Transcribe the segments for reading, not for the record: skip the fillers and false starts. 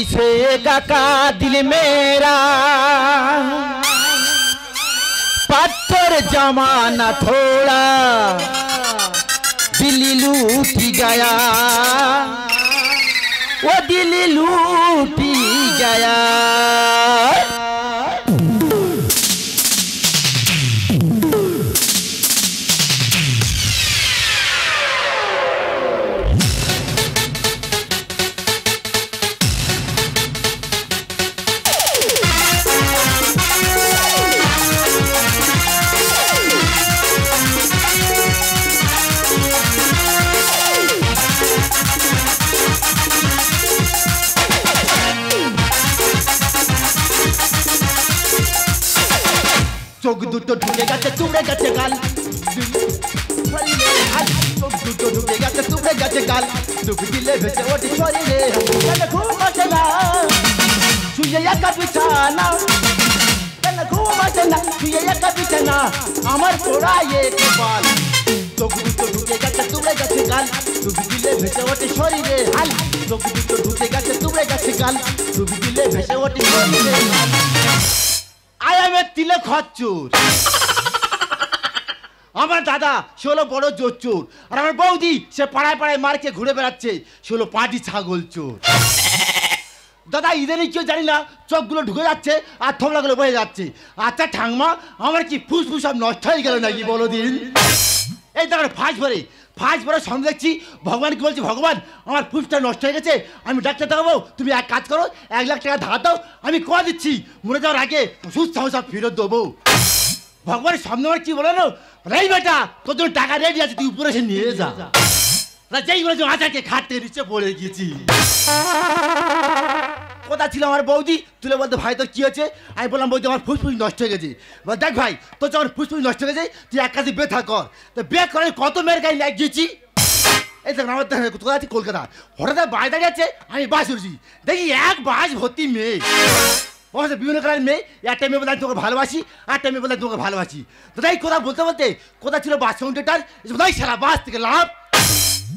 से का दिल मेरा पत्थर जमाना थोड़ा दिल लूट गया वो दिल लूट गया চোখ দুটো ঢুকে গেছে চুড়ে গেছে গাল চোখ দুটো ঢুকে গেছে চুড়ে গেছে গাল ডুব দিলে ভেসে ওঠে শরীরে ঘুম আসে না শুয়ে একা বিছানা ঘুম আসে না শুয়ে একা বিছানা আমার পোড়ায় কপাল চোখ দুটো ঢুকে গেছে চুড়ে গেছে গাল ডুব দিলে ভেসে ওঠে শরীরে হাল চোখ দুটো ঢুকে গেছে চুড়ে গেছে গাল ডুব দিলে ভেসে ওঠে শরীরে আয়ামের তিলে খচ্চুর আমার দাদা সে হলো বড় জোর চোর আর আমার বৌদি সে পাড়ায় পাড়ায় মারকে ঘুরে বেড়াচ্ছে সে হলো পাটি ছাগল চোর দাদা ইদানিং কেউ জানি না চোখগুলো ঢুকে যাচ্ছে আর থমলাগুলো বয়ে যাচ্ছে আচ্ছা ঠাংমা আমার কি ফুসফুস সব নষ্ট হয়ে গেল নাকি বলো দিন এই দেখো ফাঁস ভরে সামনে দেখছি ভগবানকে বলছি ভগবান আমার ফুসটা নষ্ট হয়ে গেছে আমি ডাক্তার দেখাবো তুমি এক কাজ করো 1 লাখ টাকা ধার দাও আমি করে দিচ্ছি মরে যাওয়ার আগে সুস্থ সব ফেরত দেবো ভগবানের সামনে আমার কি বলো না রে বেটা তোর জন্য টাকা রেডি আছে তুই উপরে এসে নিয়ে যা যেই বলেছো আচাকে খাটতে নিচে পড়ে গিয়েছি কথা ছিল আমার বৌদি তুলে বলতে ভাই তোর কি হচ্ছে আমি বললাম বৌদি আমার ফুসফুস নষ্ট হয়ে গেছে বল দেখ ভাই তোর যখন ফুসফুস নষ্ট হয়ে গেছে তুই এক কাজে বেথা কর তো বে করে কত মেয়ের গায়ে লাগ গিয়েছি এই দেখ আমার কোথায় আছি কলকাতা হঠাৎ বাস দাঁড়িয়ে যাচ্ছে আমি বাস উঠছি দেখি এক বাস ভর্তি মেয়ে বলছে বিভিন্ন কালারের মেয়ে একটা মেয়ে বলে তোকে ভালোবাসি একটা মেয়ে বলে তোকে ভালোবাসি তো তাই কথা বলতে বলতে কোথা ছিল বাস কাউন্টারটার তাই সারা বাস থেকে লাভ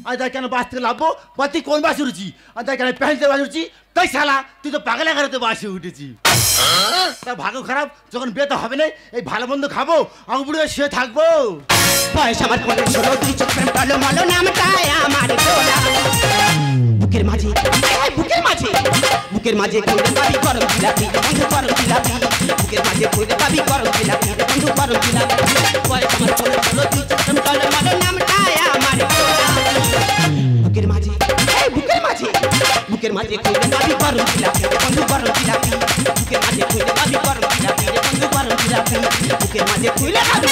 আর তাই কেন বাস থেকে লাভবো বা তুই কোন বাসে উঠেছি আর তাই কেন প্যান্টে বাসে উঠছি তাই শালা তুই তো পাগলা ঘরেতে বাসে উঠেছি তা ভাগ্য খারাপ যখন বিয়ে তো হবে না এই ভালো মন্দ খাবো আমি বুড়ো শুয়ে থাকবো বয়স আমার 15 তুই চোখ প্রেম টালো মালো নামটাই আমার গোলা বুকের মাঝে খুঁজে পাবি গরম জিলাপি বন্ধু গরম জিলাপি বুকের মাঝে খুঁজে পাবি গরম জিলাপি বন্ধু গরম জিলাপি বয়স আমার 15 তুই চোখ প্রেম টালো মালো নামটাই আমার গোলা বুকের মাঝে খুঁজে পাবি গরম জিলাপি বন্ধু গরম জিলাপি বুকের মাঝে খুঁজে পাবি গরম জিলাপি বন্ধু গরম জিলাপি বুকের মাঝে খুঁজে পাবি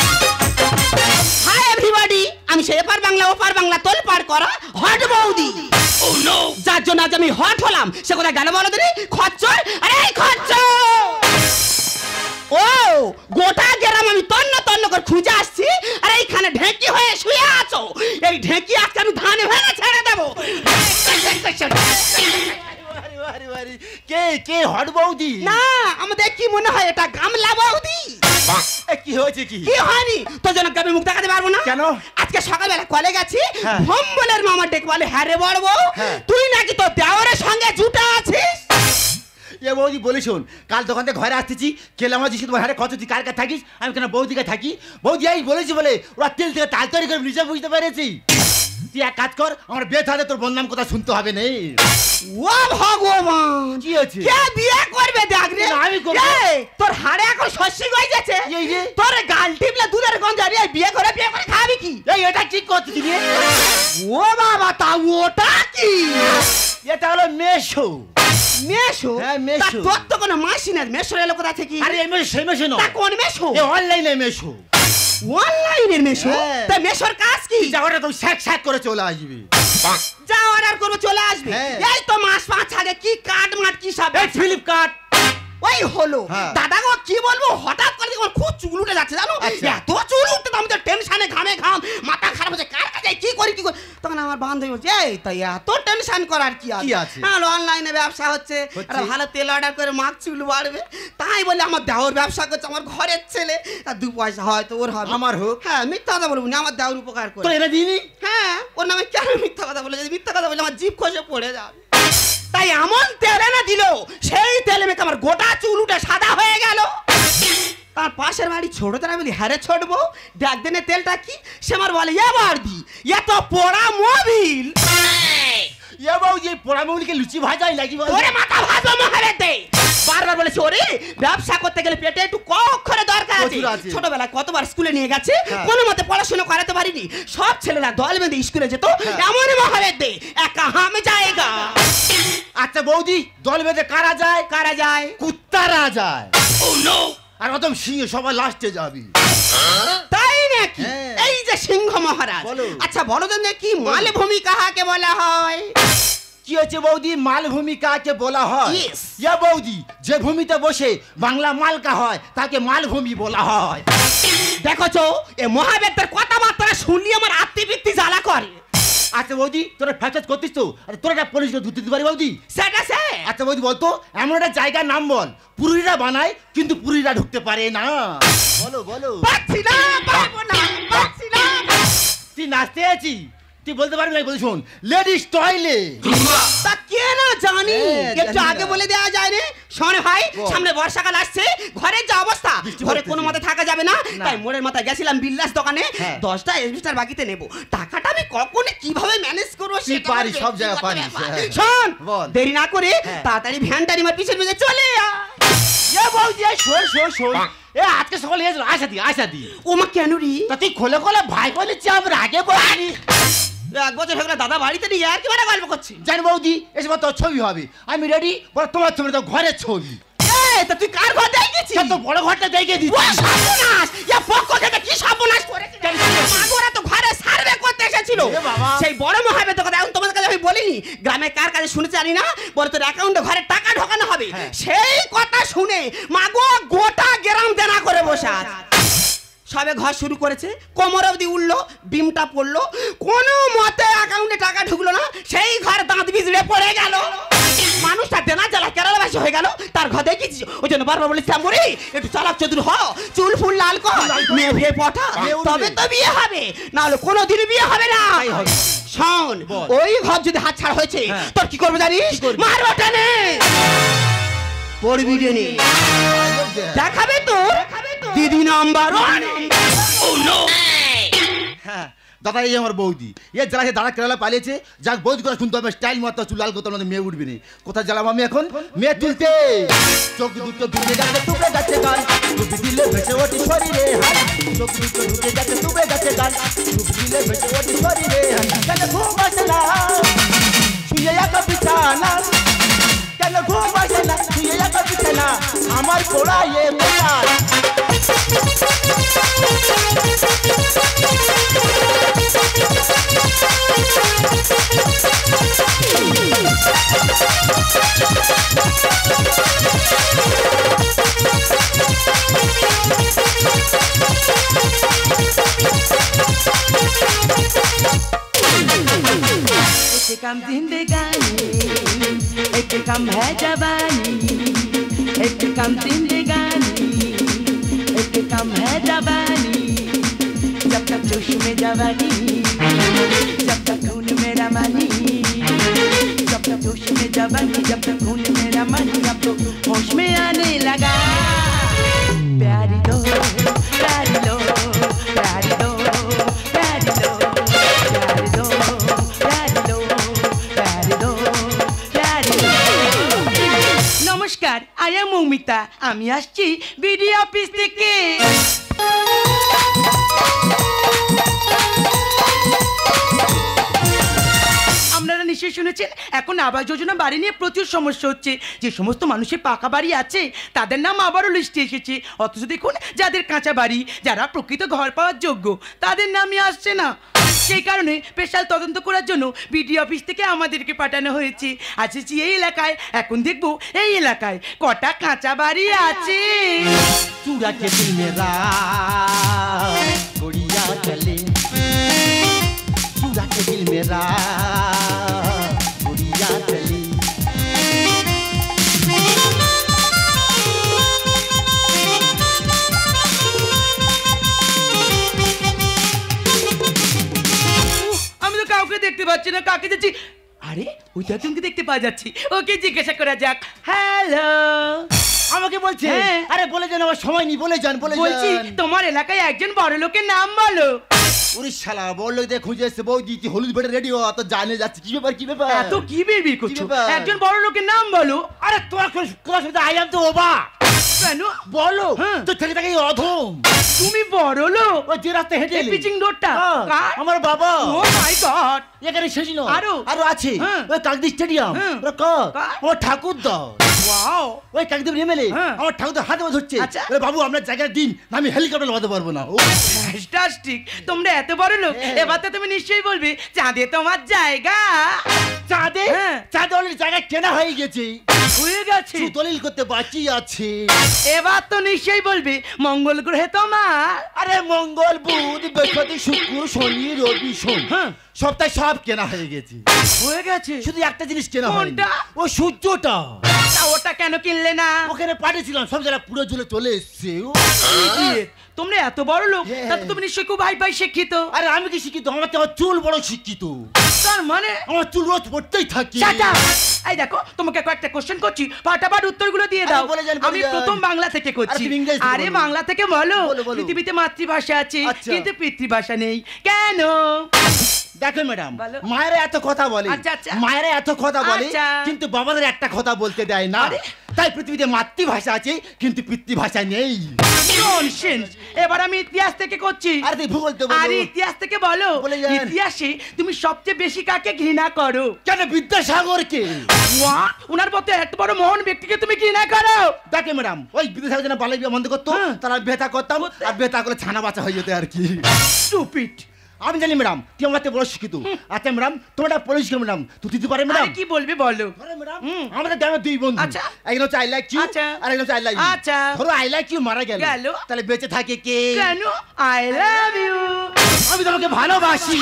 হাই এভরিবডি আমি সে এপার বাংলা ওপার বাংলা তোল পার করা হট বৌদি ও নো যার জন্য আজ আমি হট হলাম সে কথা গেল বলো দিনি খচ্চর আরে খচ্চর ও গোটা গ্রাম আমি তন্ন করে খুঁজে আসছি আর এইখানে ঢেঁকি হয়ে শুয়ে আছো এই ঢেঁকি আজকে আমি ধান ভেঙে ছেড়ে দেবো কে হট বৌদি না আমাদের কি মনে হয় এটা গামলা বৌদি কি হয়েছে কি হয়নি তোর জন্য আমি মুখ দেখাতে পারবো না কেন আজকে সকালবেলা কলে গেছি ভম্বলের মামা ডেকে বলে হ্যাঁ রে বড় বউ তুই নাকি তোর দেওয়ারের সঙ্গে জুটা আছিস এ বৌদি বলি শোন কাল দোকান থেকে ঘরে আসতেছি কেলাম দিচ্ছি তোমার হারে কত তুই কার কাছে থাকিস আমি কেন বৌদিকে থাকি বৌদি এই বলেছি বলে ওরা তেল থেকে তাল তৈরি করে নিজে বুঝতে পেরেছি তুই এক কাজ কর আমার বিয়ে থাকলে তোর বদনাম কথা শুনতে হবে না ও ভগবান কি হচ্ছে কে বিয়ে করবে দেখ রে আমি করব তোর হাড়ে এখন শস্যি হয়ে যাচ্ছে তোর গাল টিপলে দুধের গন্ধ আর বিয়ে করে খাবি কি এই এটা কি করছিস রে ও বাবা তা ওটা কি এটা হলো মেশো হ্যাঁ মেশো তোর তো কোনো মাসি না মেশো এলো কোথা থেকে আরে এই মেশো সেই মেশো না তা কোন মেশো এই অনলাইনে মেশো অনলাইনের মেশো তা মেশোর কাজ কি যাওয়াটা তো স্যাক করে চলে আসবি যা অর্ডার করবো চলে আসবে এই তো মাস 5 আগে কি কার্ড মাঠ কি সব এই ফ্লিপকার্ট ওই হলো দাদা গো কি বলবো হঠাৎ করে দেখো খুব চুল উঠে যাচ্ছে জানো এত চুল উঠতে তো আমাদের টেনশনে ঘামে ঘাম মাথা খারাপ হচ্ছে কার কাছে কি করি তখন আমার বান্ধবী বলছে এই তাই এত টেনশন করার কি আছে অনলাইনে ব্যবসা হচ্ছে একটা ভালো তেল অর্ডার করে মাছ চুল বাড়বে তাই বলে আমার দেওর ব্যবসা করছে আমার ঘরের ছেলে আর 2 পয়সা হয়তো ওর হবে আমার হোক হ্যাঁ মিথ্যা কথা বলবো না আমার দেওর উপকার করে তো এনে দিনি হ্যাঁ ওর নামে কেন মিথ্যা কথা বলে যদি মিথ্যা কথা বলে আমার জিভ খসে পড়ে যাবে তাই এমন তেল এনে দিল, সেই তেলে মেখে আমার গোটা চুল উঠে সাদা হয়ে গেল। তার পাশের বাড়ি ছোট তারা বলি, হ্যাঁ রে ছোট বউ, ডাক দেনে তেলটা কি? সে আমার বলে, এ বাড়বি, এ তো পোড়া মোবিল। এ বৌদি পোড়া মোবিলকে লুচি ভাজাই নাকি? ওরে মাথা ভাজো মহাবেদ দে। বারবার বলেছে, ওরে ব্যবসা করতে গেলে পেটে একটু ক অক্ষরে দরকার আছে। ছোটবেলায় কতবার স্কুলে নিয়ে গেছে, কোনো মতে পড়াশোনা করাতে পারিনি। সব ছেলেরা দল বেঁধে স্কুলে যেত, এমনই মহাবেদ দে, একা হাম জায়গা। আচ্ছা বৌদি, দল বেঁধে কারা যায়? কারা যায়? কুত্তারা যায়। ও নো। আর অতম সিংহ সবাই লাস্টে যাবি। তাই নাকি? এই যে সিংহ মহারাজ। আচ্ছা বলো তো কি মালভূমি কাহাকে বলা হয়? কি হচ্ছে বৌদি, মালভূমি কাকে বলা হয়? ইয়া বৌদি, যে ভূমিতে বসে বাংলা মালকা হয় তাকে মালভূমি বলা হয়। দেখোছো, এ মহাবেদের কথাবার্তা শুনলি আমার আত্মবৃত্তি জ্বালা করে। আচ্ছা বৌদি, তোরা ফ্যাচাজ করতিস তো, তোরা একটা পুলিশকে ধরতে দিতে পারি বৌদি? সেটা সে। আচ্ছা বৌদি বলতো, এমন একটা জায়গার নাম বল পুরীরা বানায় কিন্তু পুরীরা ঢুকতে পারে না। বলো বলো। পাচ্ছি না, পারবো না, পাচ্ছি না। তুই নাচতে আছিস, তুই বলতে পারবি না? বলি শোন, লেডিস টয়লেট। তা কে না জানি, একটু আগে বলে দেওয়া যায় রে। শোন ভাই, সামনে বর্ষাকাল আসছে, ঘরের যে অবস্থা, ঘরে কোনো মতে থাকা যাবে না। তাই মোড়ের মাথায় গেছিলাম বিল্লাস দোকানে, 10টা এসবিস্টার বাকিতে নেব। টাকাটা আমি কখনো কিভাবে ম্যানেজ করবো সেটা পারি, সব জায়গা পারি। শোন, দেরি না করে তাড়াতাড়ি ভ্যানটা আমার পিছনে পিছনে চলে আয়। এ বৌদি, শোন শোন শোন, এ আজকে সকালে এসেছিল, আশা দি। ও মা কেন রি? তা তুই খোলে খোলে ভাই বলে চাপ আগে বলি। 1 বছর হয়ে গেল দাদা বাড়িতে নিয়ে আর কি মানে গল্প করছি। জানি বৌদি, এসে তোর ছবি হবে, আমি রেডি। বলে তোমার ছবি, তো ঘরের ছবি। তা তুই কার ঘর দেখেছিস? তো বড় ঘরটা দেখে দিচ্ছি। ও সর্বনাশ, ইয়া পক্ষ থেকে কি সর্বনাশ করেছে? মাগোরা তো ঘরে সার্ভে করতে এসেছিল। সেই বড় মহাবেদ কথা এখন তোমাদের কাছে আমি বলিনি, গ্রামে কার কাছে শুনেছি জানি না, বলে তোর অ্যাকাউন্টে ঘরে টাকা ঢোকানো হবে। সেই কথা শুনে মাগো গোটা গ্রাম দেনা করে বসে আছে। সবে ঘর শুরু করেছে, কোমর অবধি উঠলো, ডিমটা পড়লো, কোনো মতে অ্যাকাউন্টে টাকা ঢুকলো না। সেই ঘর দাঁত বিজড়ে পড়ে গেল। মানুষটা দেনা জ্বালা কেরালাবাসী হয়ে গেল। তার ঘর দেখেছি, ওই জন্য বারবার বলেছিলাম, বলি একটু চালাক চতুর হ, চুল ফুল লাল কর, মেয়ে ভেয়ে পঠা, তবে তো বিয়ে হবে, না হলে কোনোদিন বিয়ে হবে না। শোন, ওই ঘর যদি হাত ছাড়া হয়েছে, তোর কি করবে জানিস? মারবো টেনে, পড়বি টেনে, দেখাবে তো দিদি নাম্বার। হ্যাঁ দাদা, এই আমার বৌদি। এ জ্বালা দাদা কেরালা পালিয়েছে, যাক বৌদি কথা শুনতে হবে, স্টাইল মারতে চুল লাল করতে আমাদের মেয়ে উঠবে না। কোথায় জ্বালাম আমি এখন? মেয়ে তুলতে চোখ দুটো ঢুকে গেছে, টুকরে গেছে গান, টুপি দিলে ভেসে ওঠি শরীরে হাত। চোখ দুটো ঢুকে গেছে, টুকরে গেছে গান, টুপি দিলে ভেসে ওঠি শরীরে হাত। কেন ঘুম আসে না শুয়ে একা বিছানা, কেন ঘুম আসে না শুয়ে একা বিছানা, আমার পোড়ায় পোড়া। एक कम जिंदगानी, एक कम है जवानी, एक कम जिंदगानी, एक कम है जवानी। जब तक जोश में जवानी, जब तक खून मेरा मानी, जब तक जोश में जवानी, जब तक खून मेरा मानी, अब तो होश में आने लगा। प्यारी दो, प्यारी लो, प्यारी दो, प्यारी लो, प्यारी दो, प्यारी लो, प्यारी दो, प्यारी लो। নমস্কার, আই এম মৌমিতা, আমি আসছি বিডি অফিস থেকে। আপনারা নিশ্চয়ই শুনেছেন, এখন আবাস যোজনা বাড়ি নিয়ে প্রচুর সমস্যা হচ্ছে। যে সমস্ত মানুষের পাকা বাড়ি আছে তাদের নাম আবারও লিস্টে এসেছে, অথচ দেখুন যাদের কাঁচা বাড়ি, যারা প্রকৃত ঘর পাওয়ার যোগ্য, তাদের নামই আসছে না। সেই কারণে স্পেশাল তদন্ত করার জন্য বিডি অফিস থেকে আমাদেরকে পাঠানো হয়েছে। আসছি এই এলাকায়, এখন দেখবো এই এলাকায় কটা কাঁচা বাড়ি আছে। चूड़ा के दिल मेरा गोड़िया चले, चूड़ा के दिल मेरा गोड़िया चले। আমি তো কাউকে দেখতে পাচ্ছি না, কাকে যাচ্ছি? আরে ওইটা তুমি দেখতে পাওয়া যাচ্ছি। ওকে জিজ্ঞাসা করা যাক। হ্যালো, আমাকে বলছে? হ্যাঁ। আরে বলে যান, আমার সময় নেই, বলে যান, বলে বলছি যান। তোমার এলাকায় একজন বড় লোকের নাম বলো। ওরে শালা, বড় লোক দিয়ে খুঁজে এসছে, বৌদি তুই হলুদ বেটে রেডি হ, তো জানে যাচ্ছে। কি ব্যাপার, কি ব্যাপার? এত কি বিড়বিড় করছো? কি ব্যাপার? একজন বড় লোকের নাম বলো। আরে তোমার তোমার সাথে আই এম তো ওবা। কেন বলো, হ্যাঁ। তো থেকে থেকে অধম। তুমি বড় লোক? ওই যে রাস্তা হেঁটে এলি। পিচিং রোডটা হ্যাঁ, আমার বাবা। ও মাই গড, এখানে শেষ নয়, আরো? আরো আছে। হ্যাঁ। ওই কাকদি স্টেডিয়াম, হ্যাঁ। ও ঠাকুর দা। ওয়াও, ওই কাকদ্বীপ এমএলএ হ্যাঁ। আমার ঠাকুর হাতে ধরছে। আচ্ছা। ওরে বাবু, আপনার জায়গার দিন, আমি হেলিকপ্টার লাগাতে পারবো না। ও ফ্যান্টাস্টিক, তোমরা এত বড় লোক, হ্যাঁ। এবার তো তুমি নিশ্চয়ই বলবে চাঁদে তোমার জায়গা। চাঁদে? হ্যাঁ। চাঁদে অলরেডি জায়গা কেনা হয়ে গেছে, হয়ে গেছে। শুধু দলিল করতে বাকি আছে। এবার তো নিশ্চয়ই বলবে মঙ্গল গ্রহে তোমার। আরে মঙ্গল, বুধ, বৃহস্পতি, শুক্র, শনি, রবি, সোম, হ্যাঁ। সপ্তাহে সব কেনা হয়ে গেছে। হয়ে গেছে। শুধু একটা জিনিস কেনা হয়নি, কোনটা? ও সূর্যটা। তা ওটা কেন কিনলে না? ওখানে পাঠিয়েছিলাম, সব জায়গায় পুরো জ্বলে চলে এসছে। Idiot, তোমরা এত বড় লোক, হ্যাঁ। তা তো তুমি নিশ্চয়ই খুব হাই ফাই শিক্ষিত। আরে আমি কি শিক্ষিত? আমার তো আমার চুল বড় শিক্ষিত। তার মানে আমার চুল রোজ পড়তেই থাকে। Shut up! এই দেখো, তোমাকে কয়েকটা কোশ্চেন করছি, ফাটাফাট উত্তরগুলো দিয়ে দাও। আরে বলে যান, বলে আমি যান। প্রথম বাংলা থেকে করছি। আরে তুমি ইংরেজি থেকে আরে বলো। বাংলা থেকে বলো। বলো, বলো। পৃথিবীতে মাতৃভাষা আছে, আচ্ছা। কিন্তু পিতৃভাষা নেই কেন? দেখো ম্যাডাম, বলো। মায়েরা এত কথা বলে, আচ্ছা, আচ্ছা। মায়েরা এত কথা বলে, আচ্ছা। কিন্তু বাবাদের একটা কথা বলতে দেয় না। আরে। তাই পৃথিবীতে মাতৃভাষা আছে, কিন্তু পিতৃভাষা নেই। ননসেন্স। এবার আমি ইতিহাস থেকে করছি। আরে তুই ভূগোল তো বলো। আরে ইতিহাস থেকে বলো, বলে যান। ইতিহাসে তুমি সবচেয়ে বেশি কাকে ঘৃণা করো? কেন বিদ্যাসাগরকে? What? উনার মতো এত বড় মহান ব্যক্তিকে তুমি ঘৃণা করো? দেখে ম্যাডাম, ওই বিদ্যাসাগর যেন বাল্য বিবাহ বন্ধ করতো, হ্যাঁ। তারা বেতা করতাম, আর বেতা করে ছানা বাচ্চা হয়ে যেত আর কি। Stupid! আমি জানি ম্যাডাম, তুই আমার থেকে বড় শিক্ষিত। আচ্ছা ম্যাডাম, তোমার একটা পরিষ্কার ম্যাডাম, তুই দিতে পারে ম্যাডাম? আরে কি বলবে বলো। ধরো ম্যাডাম, হুম। আমাদের গ্রামে দুই বন্ধু। আচ্ছা। একজন হচ্ছে আই লাইক ইউ, আচ্ছা। আর একজন হচ্ছে আই লাইক ইউ। আচ্ছা। ধরো আই লাইক ইউ মারা গেল, গেল। তাহলে বেঁচে থাকে কে? কেন? I love you! আমি তোমাকে ভালোবাসি।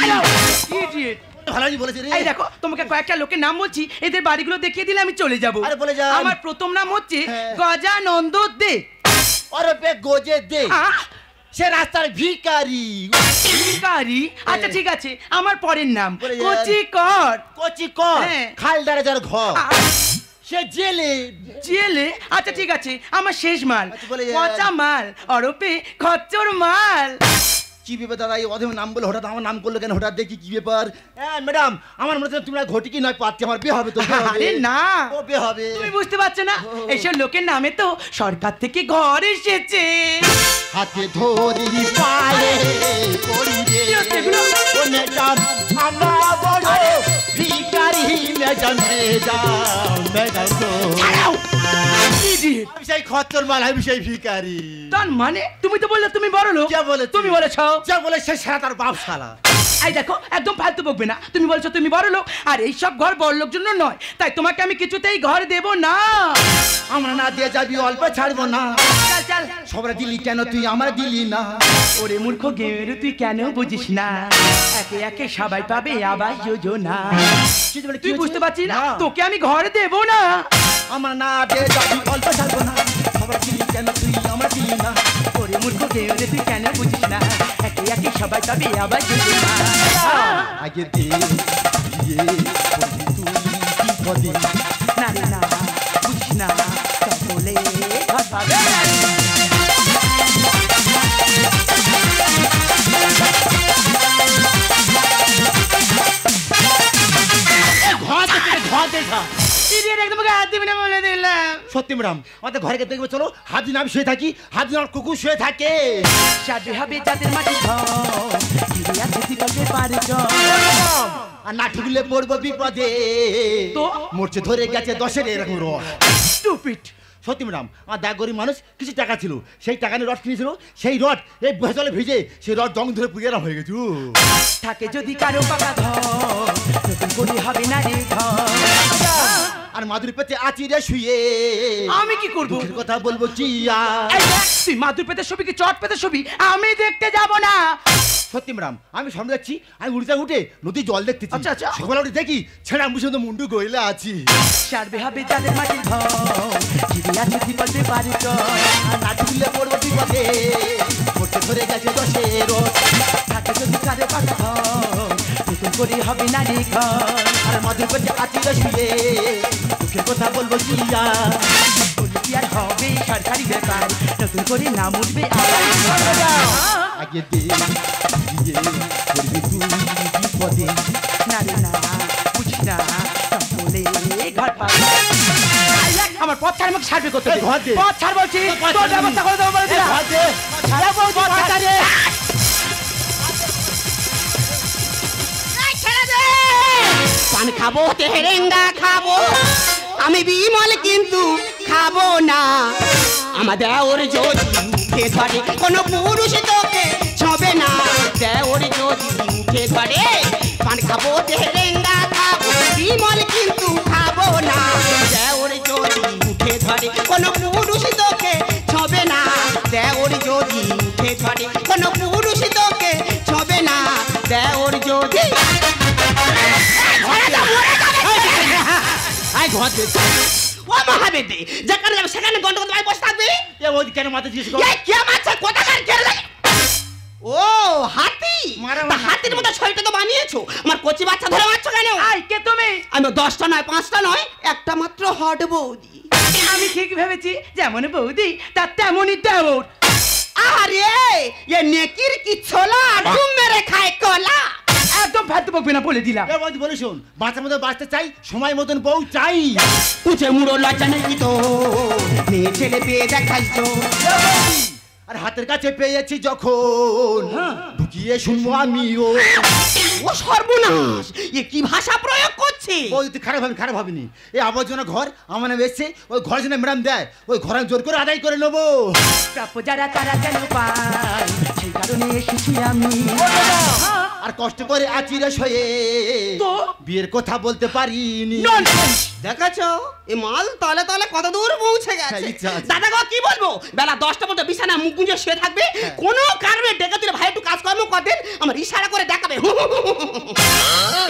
Idiot! ভালোবাসি বলেছি রে। এই দেখো, তোমাকে কয়েকটা লোকের নাম বলছি, এদের বাড়িগুলো দেখিয়ে দিলে আমি চলে যাব। আরে বলে যান। আমার প্রথম নাম হচ্ছে হ্যাঁ। গজানন্দ দে। ওরে বে গোজে দে, আহ, সে রাস্তার ভিখারি। ভিখারি? আচ্ছা ঠিক আছে, আমার পরের নাম বলে যান। কচিকর। কচি কর, হ্যাঁ। খালদারে যার ঘর, আহ, সে জেলে। জেলে? আচ্ছা ঠিক আছে, আমার শেষ মাল আচ্ছা, বলে যান। পচা মাল, অরপে খচ্চর মাল। কি ব্যাপার দাদা, এই অধম নাম বলে হঠাৎ আমার নাম করলো কেন? হঠাৎ দেখি কি ব্যাপার? হ্যাঁ ম্যাডাম, আমার মনে হচ্ছে তোমরা ঘটি কি নয় পাচ্ছি, আমার বিয়ে হবে তো। বিয়ে হবে। আরে না, ও বিয়ে হবে। তুমি বুঝতে পারছো না, ও। এইসব লোকের নামে তো সরকার থেকে ঘর এসেছে। হাতে ধরি পায়ে পড়ি রে, কি হচ্ছে এগুলো? ও ম্যাডাম আমরা বড় ভিখারি, ম্যাডাম ম্যাডাম গো। ছাড়াও! Idiot! আমি সেই খচ্চর মাল, আমি সেই ভিখারি। তার মানে তুমি তো বললে তুমি বড় লোক। কে বলেছে? তুমি বলেছো। যা বলে সে সারা তার বাপ শালা। এই দেখো, একদম ফালতু বকবে না। তুমি বলছো তুমি বড় লোক, আর এই সব ঘর বড় লোক জন্য নয়, তাই তোমাকে আমি কিছুতেই ঘর দেব না। আমরা না দিয়ে যাবি, অল্প ছাড়বো না। চল চল। সবরা দিলি কেন, তুই আমার দিলি না? ওরে মূর্খ গেমেরু, তুই কেন বুঝিস না? একে একে সবাই পাবে আবাস যোজনা। কি বলে, কি তুই হয়েছে? বুঝতে পারছিস না, না। তোকে আমি ঘর দেব না। আমরা না দিয়ে যাবি, অল্প ছাড়বো না। সবরা দিলি কেন, তুই আমার দিলি না? ওরে মূর্খ গেমেরু, তুই কেন বুঝিস না? একে একে সবাই পাবে আবাস যোজনা। আগের দিন বিয়ে করবি তুই বিপদে। না রে না, বুঝিস না, সকলে ঘর পাবে। ঘর দেখা। Idiot, একদম ওকে হাত দিবি না বলে দিলাম। সত্যি ম্যাডাম, আমাদের ঘরে দেখবে চলো, হাত দিন আমি শুয়ে থাকি, হাত দিন আমার কুকুর শুয়ে থাকে। সাজে হবে যাদের মাটি ঘর, ফিরে আসে জীবনে পারে জন। আর না ঠুকলে পড়বো বিপদে, তো? মরছে ধরে গেছে 10-এর এরকম রড। Stupid! সত্যি ম্যাডাম, আমার দা গরিব মানুষ, কিছু টাকা ছিল, সেই টাকা নিয়ে রড কিনেছিল, সেই রড এই জলে ভিজে সেই রড জং ধরে পুড়িয়ে হয়ে গেছে। থাকে যদি কারো পাকা ঘর, নতুন করে হবে না রে ঘর। আর মাদুরি পেতে আছি রে শুয়ে, আমি কি করবো? দুঃখের কথা বলবো কি আর? এই দেখ, তুই মাদুর পেতে ছবি কি চট পেতে ছবি আমি দেখতে যাব না। সত্যি ম্যাডাম, আমি সামনে যাচ্ছি, আমি উড়িতে উঠে নদী জল দেখতেছি। আচ্ছা, আচ্ছা। সকালে উঠে দেখি ছেড়া মুসে মুন্ডু গইলে আছি। সারবে হবে যাদের মাটির ঘর, ফিরে আসে জীবনে পারে জন। আর না ঠুকলে পড়বো বিপদে, মরছে ধরে গেছে 10-এর রড। থাকে যদি কারো পাকা ঘর, নতুন করে হবে না রে ঘর। আর মাদুর পেতে আচিরে শুয়ে দুঃখের কথা বলবো কি আর? বলি কি আর হবে সরকারি ব্যাপার, নতুন করে নাম উঠবে আবার। আগে দে দিয়ে করবি তুই বিপদে। না রে না, বুঝি না, সব বলে ঘর পাবে। আমার পথ ছাড়, আমাকে সার্ভে করতে দে। ঘর দে। পথ ছাড় বলছি, তোর ব্যবস্থা করে দেবো বলে দিলাম। ঘর দে। ছাড়া বলছি, পথ ছাড় রে। পান খাবো তেরেঙ্গা খাবো, আমি বিমল কিন্তু খাবো না। আমাদের ওর যদি উঠে ধরে কোনো পুরুষ তোকে ছবে না। দেওর যদি উঠে ধরে পান খাবো তেরেঙ্গা খাবো, বিমল কিন্তু খাবো না। দেওর যদি উঠে ধরে কোনো পুরুষ তোকে ছবে না। দেওর যদি উঠে ধরে কোনো পুরুষ তোকে ছবে না। দেওর যদি ঘর দে। ও মহাবেদে যেখানে যাবে সেখানে গন্ডগোল ভাই বসে থাকবি। এ ওই কেন মাথা জিজ্ঞেস কর? এই কে মারছে কোথাকার কেড়ে? ও হাতি, মারা তা হাতির মতো শরীরটা তো বানিয়েছো, আমার কচি বাচ্চা ধরে মারছো কেন? আই কে তুমি? আমি 10টা নয় 5টা নয়, একটা মাত্র হট বৌদি। আমি ঠিক ভেবেছি যেমন বৌদি তার তেমনই দেওর। আরে এ নেকির কি ছোলা, ডুম মেরে খায় কলা। একদম ফালতু বকবে না বলে দিলাম। এ বৌদি বলে শোন, বাচ্চার মতো বাঁচতে চাই, সময় মতন বউ চাই। উঠে মুড়ো লজ্জা নেই তো, মেয়ে ছেলে পেয়ে দেখাই তো। আর হাতের কাছে পেয়েছি যখন ঢুকিয়ে শুনবো আমিও। ও সর্বনাশ, এ কি ভাষা প্রয়োগ করছে? বৌদি তুই খারাপ ভাবিনি। এই আবর্জনা ঘর আমার নামে এসছে, ওই ঘর যেন ম্যাডাম দেয়, ওই ঘর আমি জোর করে আদায় করে নেবো। প্রাপ্য যারা তারা যেন পায়, সেই কারণে এসেছি আমি। আর কষ্ট করে আচিরে শয়ে তো? বিয়ের কথা বলতে পারিনি। দেখাছো এ মাল তলে তলে কত দূর পৌঁছে গেছে। হ্যাঁ, ইচ্ছা আছে। দাদা গো কি বলবো, বেলা 10টা পর্যন্ত বিছানা মুখ গুঁজে শুয়ে থাকবে। কোনো কারণে ডেকে দিলে ভাই একটু কাজকর্ম করবেন, আমার ইশারা করে দেখাবে।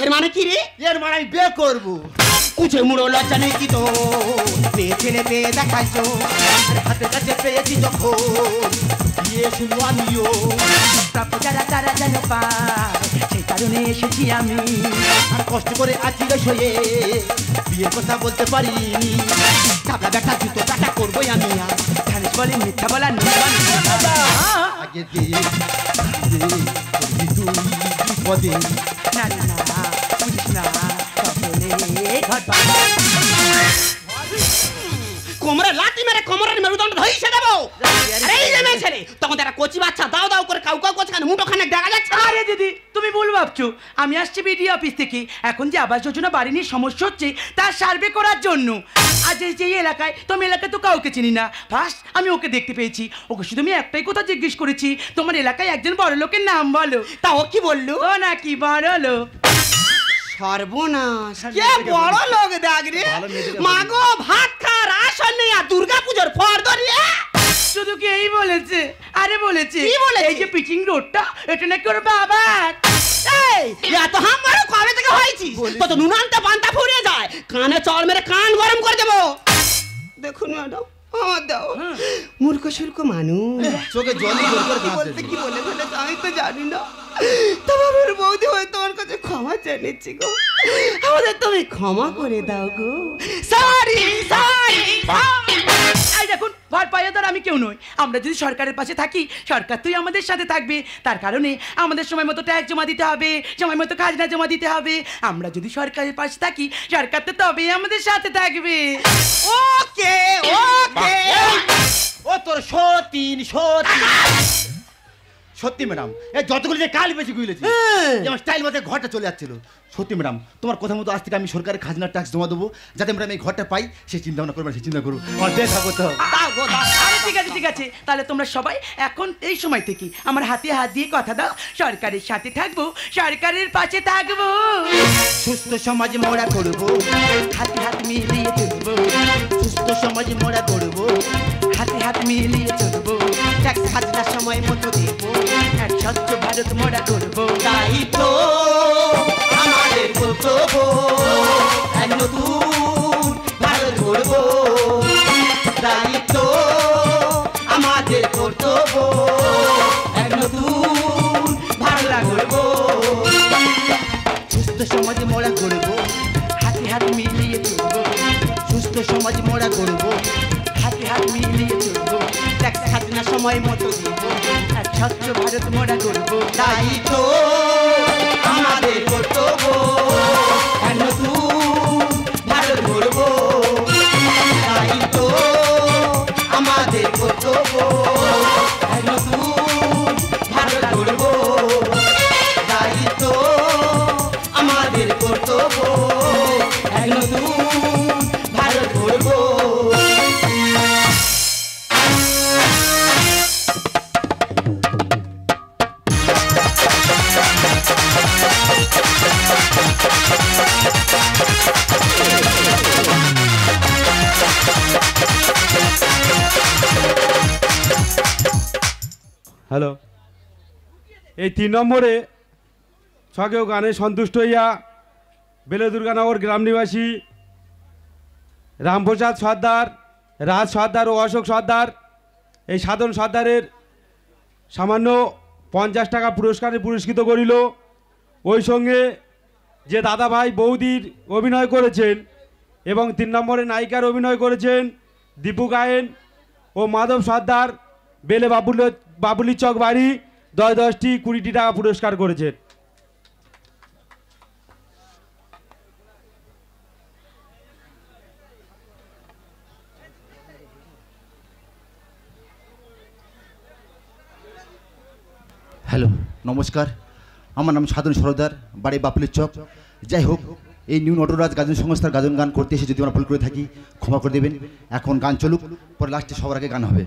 এর মানে কি রে? এর মানে আমি বিয়ে করবো। উঠে মুড়ো লজ্জা নেই কি তো, মেয়ে ছেলে পেয়ে দেখাইছো। আর হাতের কাছে পেয়েছি যখন বিয়ে শুনবো আমিও। প্রাপ্য যারা তারা যেন পায়, সেই কারণে এসেছি আমি। আর কষ্ট করে আচিরে শয়ে বিয়ের কথা বলতে পারিনি। চাপড়া ব্যাটা জুতো কাটা করবোই আমি। আর ধানিস বলে মিথ্যা বলা নেই। আগে দে করবি তুই বিপদে। না রে না, বুঝিস না, সব বলে ঘর পাবে। কোমরে লাঠি মেরে কোমরের মেরুদণ্ড ধইছে দেবো। আরে এই যে মেয়ে ছেলে, তখন তারা কচি বাচ্চা দাও দাও করে কাউ কাউ করছে, মুঠো খানে দেখা যাচ্ছে। আরে দিদি তুমি ভুল ভাবছো, আমি আসছি বিডিও অফিস থেকে। এখন যে আবাস যোজনা বাড়ি নিয়ে সমস্যা হচ্ছে তার সার্ভে করার জন্য। আজ এই যে এলাকায়, তুমি এলাকায় তো কাউকে চিনি না, ফার্স্ট আমি ওকে দেখতে পেয়েছি। ওকে শুধু আমি একটাই কথা জিজ্ঞেস করেছি, তোমার এলাকায় একজন বড় লোকের নাম বলো। তা ও কি বললো? ও নাকি বড় লোক। সর্বনাশ, কে বড় লোক দেখ রে। মাগো ভাত খাওয়ার আসন নেই আর দুর্গাপুজোর ফর ধরিয়ে। শুধু কি এই বলেছে? আরে বলেছে কি বলেছে? এই যে পিচিং রোডটা, এটা নাকি ওর বাবার। এই এত হামবার কবে থেকে হয়েছি, তত নুনান্তা পান্তা ফুরিয়ে যায়, কানে চড় মেরে কান গরম করে দেবো। দেখুন ম্যাডাম, আমার দাও মূর্খ সুর্খ মানুষ, চোখে জলই জোর করে কি বলতে কি বলে ফেলেছে আমি তো জানি না। তবে আমার বৌদি হয়ে তোমার কাছে ক্ষমা চেয়ে নিচ্ছি গো, আমাদের তুমি ক্ষমা করে দাও গো। Sorry sorry. এই দেখুন, ভর পাইয়াদার আমি কেউ নই। আমরা যদি সরকারের পাশে থাকি, সরকার তুই আমাদের সাথে থাকবে। তার কারণে আমাদের সময় মতো ট্যাক্স জমা দিতে হবে, সময় মতো খাজনা জমা দিতে হবে। আমরা যদি সরকারের পাশে থাকি, সরকার তো তবেই আমাদের সাথে থাকবে। ওকে ওকে। ও তোর সত্যি ম্যাডাম, এই যতগুলো যে কাল বেশি গুলেছি আমার স্টাইল মতো ঘরটা চলে যাচ্ছিল। সত্যি ম্যাডাম, তোমার কথা মতো আজ থেকে আমি সরকারের খাজনার ট্যাক্স জমা দেবো, যাতে ম্যাডাম এই ঘরটা পাই। সেই চিন্তা ভাবনা করবো, সেই চিন্তা করবো, আমার দেখা করতে হবে। আরে ঠিক আছে, তাহলে তোমরা সবাই এখন এই সময় থেকে আমার হাতে হাত দিয়ে কথা দাও, সরকারের সাথে থাকবো, সরকারের পাশে থাকবো। সুস্থ সমাজ মোড়া করবো, হাতে হাত মিলিয়ে চলবো, সুস্থ সমাজ মোড়া করবো, হাতে হাত মিলিয়ে চলবো, ট্যাক্স খাজনা সময় মতো দেবো, এক স্বচ্ছ ভারত মোড়া করবো। তাই তো আমাদের কর্তব্য, এক নতুন ভারত গড়বো। তাই তো আমাদের কর্তব্য, এক নতুন ভারত গড়বো। সুস্থ সমাজ মোড়া গড়ব, হাতে হাত মিলিয়ে চলবো। সুস্থ সমাজ মোড়া গড়ব, হাতে হাত মিলিয়ে চলবো। ট্যাক্স খাজনা সময় মতো দিব, আর স্বচ্ছ ভারত মোড়া গড়ব। তাই তো আমাদের কর্তব্য, কেন তুই ভারত গড়ব, তাই তো আমাদের কর্তব্য, কেন তুই ভারত গড়ব, তাই তো আমাদের কর্তব্য, কেন তুই ভারত গড়ব। হ্যালো, এই 3 নম্বরে ছকেও গানে সন্তুষ্ট হইয়া বেলেদুর্গানগর গ্রাম নিবাসী রামপ্রসাদ সর্দার, রাজ সর্দার ও অশোক সর্দার, এই সাধারণ সর্দারের সামান্য 50 টাকা পুরস্কারে পুরস্কৃত করিল। ওই সঙ্গে যে দাদা ভাই বৌদির অভিনয় করেছেন এবং 3 নম্বরে নায়িকার অভিনয় করেছেন দীপু গায়েন ও মাধব সর্দার, বেলে বাবুলি চক বাড়ি 10টি 20টি টাকা পুরস্কার করেছেন। হ্যালো, নমস্কার। আমার নাম সাধন সরদার, বাড়ি বাপলির চক। যাই হোক, এই নিউ নটরাজ গাজন সংস্থার গাজন গান করতে এসে যদি আমরা ভুল করে থাকি ক্ষমা করে দেবেন। এখন গান চলুক, পরে লাস্টে সবার আগে গান হবে।